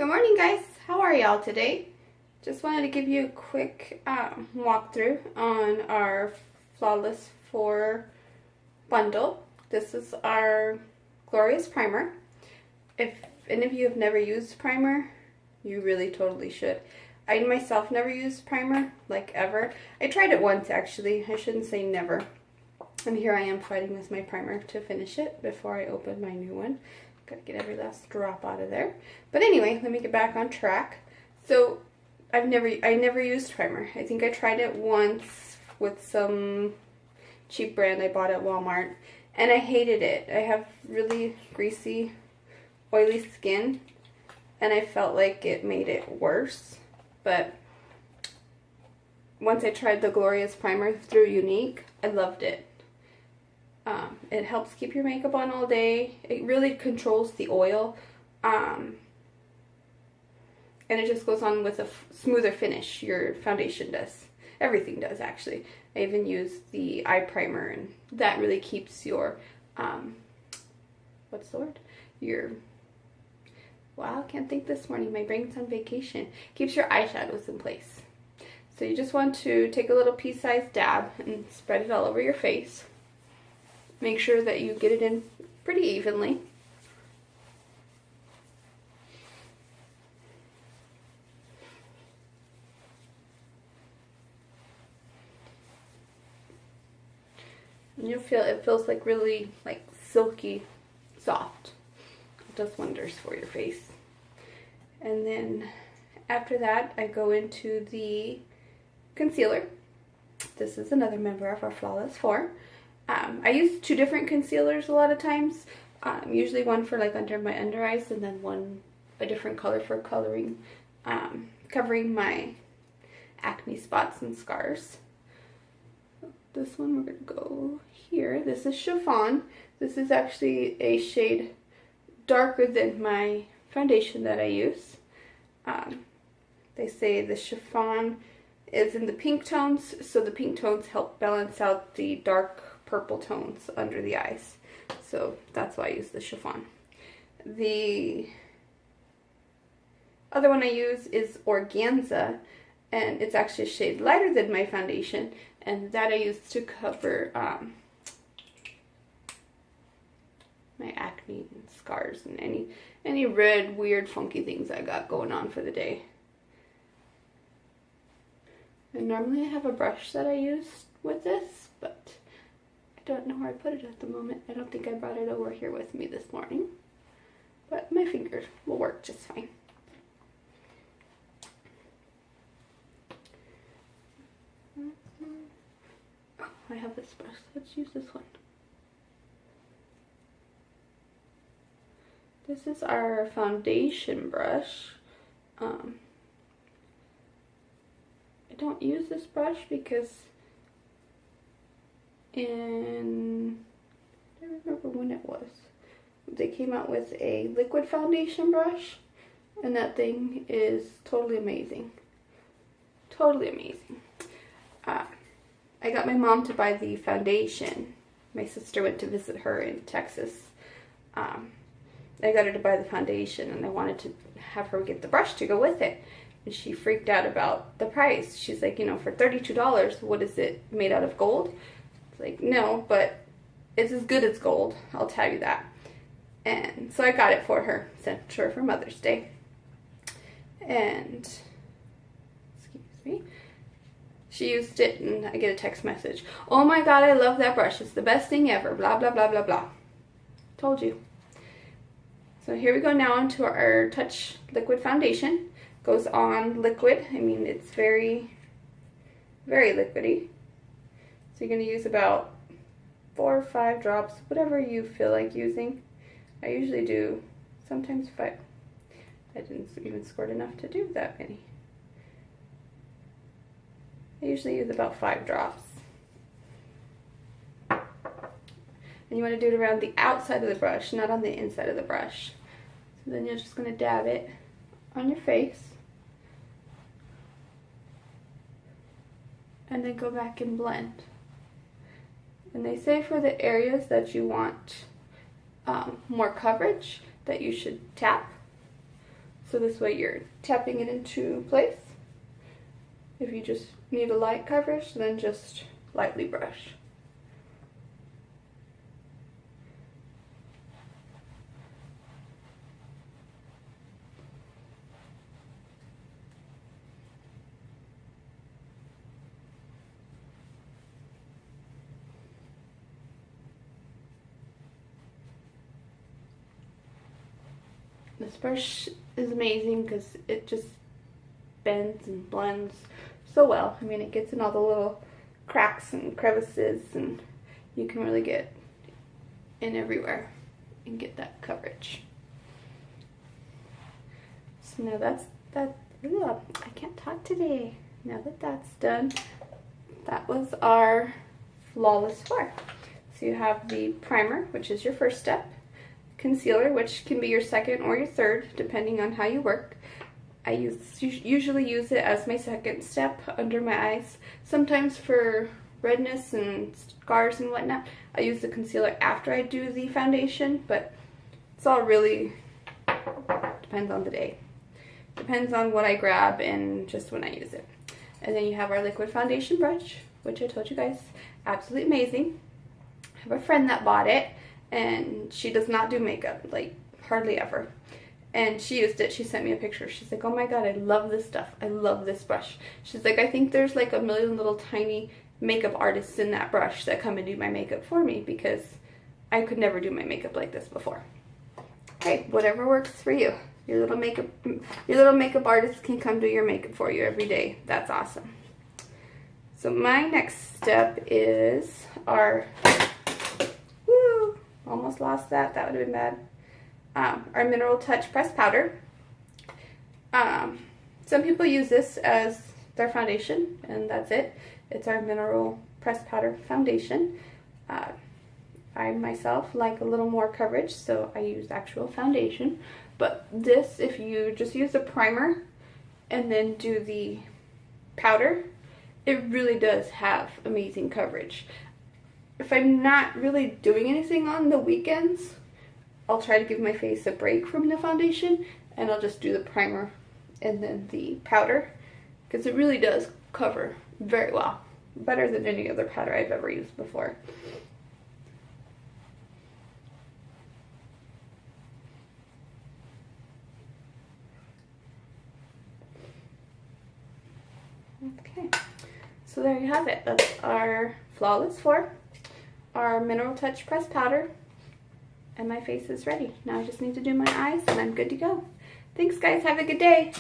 Good morning, guys. How are y'all today? Just wanted to give you a quick walkthrough on our Flawless 4 bundle. This is our glorious primer. If any of you have never used primer, you really totally should. I myself never used primer, like ever. I tried it once actually. I shouldn't say never. And here I am fighting with my primer to finish it before I open my new one. Gotta get every last drop out of there. But anyway, let me get back on track. So I never used primer. I think I tried it once with some cheap brand I bought at Walmart, and I hated it. I have really greasy, oily skin, and I felt like it made it worse. But once I tried the Glorious Primer through Younique, I loved it. It helps keep your makeup on all day. It really controls the oil. And it just goes on with a smoother finish. Your foundation does. Everything does, actually. I even use the eye primer, and that really keeps your, what's the word? Wow, I can't think this morning. My brain's on vacation. Keeps your eyeshadows in place. So you just want to take a little pea-sized dab and spread it all over your face. Make sure that you get it in pretty evenly. And you'll feel it feels like really like silky soft. It does wonders for your face. And then after that, I go into the concealer. This is another member of our Flawless 4. I use two different concealers a lot of times. Usually one for like under my under eyes, and then a different color for coloring, covering my acne spots and scars. This one we're going to go here. This is Chiffon. This is actually a shade darker than my foundation that I use. They say the Chiffon is in the pink tones, so the pink tones help balance out the dark purple tones under the eyes. So that's why I use the Chiffon. The other one I use is Organza, and it's actually a shade lighter than my foundation, and that I use to cover my acne and scars and any red, weird, funky things I got going on for the day. And normally I have a brush that I use with this, but I don't know where I put it at the moment. I don't think I brought it over here with me this morning, but my fingers will work just fine. Oh, I have this brush. Let's use this one. This is our foundation brush. I don't use this brush because I don't remember when it was. They came out with a liquid foundation brush, and that thing is totally amazing. Totally amazing. I got my mom to buy the foundation. My sister went to visit her in Texas. I got her to buy the foundation, and I wanted to have her get the brush to go with it. And she freaked out about the price. She's like, you know, for $32, what is it, made out of gold? It's like, no, but it's as good as gold, I'll tell you that. And so I got it for her, sent to her for Mother's Day. And, excuse me, she used it, and I get a text message. Oh my God, I love that brush. It's the best thing ever, blah, blah, blah, blah, blah. Told you. So here we go now into our Touch Liquid Foundation. Goes on liquid. I mean, it's very, very liquidy. So you're going to use about 4 or 5 drops, whatever you feel like using. I usually do sometimes 5. I didn't even squirt enough to do that many. I usually use about 5 drops. And you want to do it around the outside of the brush, not on the inside of the brush. So then you're just going to dab it on your face. And then go back and blend. And they say for the areas that you want more coverage, that you should tap. So this way you're tapping it into place. If you just need a light coverage, then just lightly brush. This brush is amazing because it just bends and blends so well. I mean, it gets in all the little cracks and crevices, and you can really get in everywhere and get that coverage. So now that's I can't talk today. Now that that's done, that was our Flawless 4. So you have the primer, which is your first step, concealer, which can be your second or your third, depending on how you work. I usually use it as my second step under my eyes. Sometimes for redness and scars and whatnot, I use the concealer after I do the foundation, but it's all really depends on the day. Depends on what I grab and just when I use it. And then you have our liquid foundation brush, which I told you guys, absolutely amazing. I have a friend that bought it, and she does not do makeup, like hardly ever. And she used it. She sent me a picture. She's like, oh my god, I love this stuff. I love this brush. She's like, I think there's like a million little tiny makeup artists in that brush that come and do my makeup for me, because I could never do my makeup like this before. Okay, whatever works for you. Your little makeup artist can come do your makeup for you every day. That's awesome. So my next step is our, almost lost that. That would have been bad. Our Mineral Touch Pressed Powder. Some people use this as their foundation, and that's it. It's our Mineral Pressed Powder Foundation. I myself like a little more coverage, so I use actual foundation. But this, if you just use the primer and then do the powder, it really does have amazing coverage. If I'm not really doing anything on the weekends, I'll try to give my face a break from the foundation, and I'll just do the primer and then the powder, because it really does cover very well. Better than any other powder I've ever used before. Okay, so there you have it. That's our Flawless 4, our Mineral Touch Pressed Powder, and my face is ready. Now I just need to do my eyes and I'm good to go. Thanks guys, have a good day.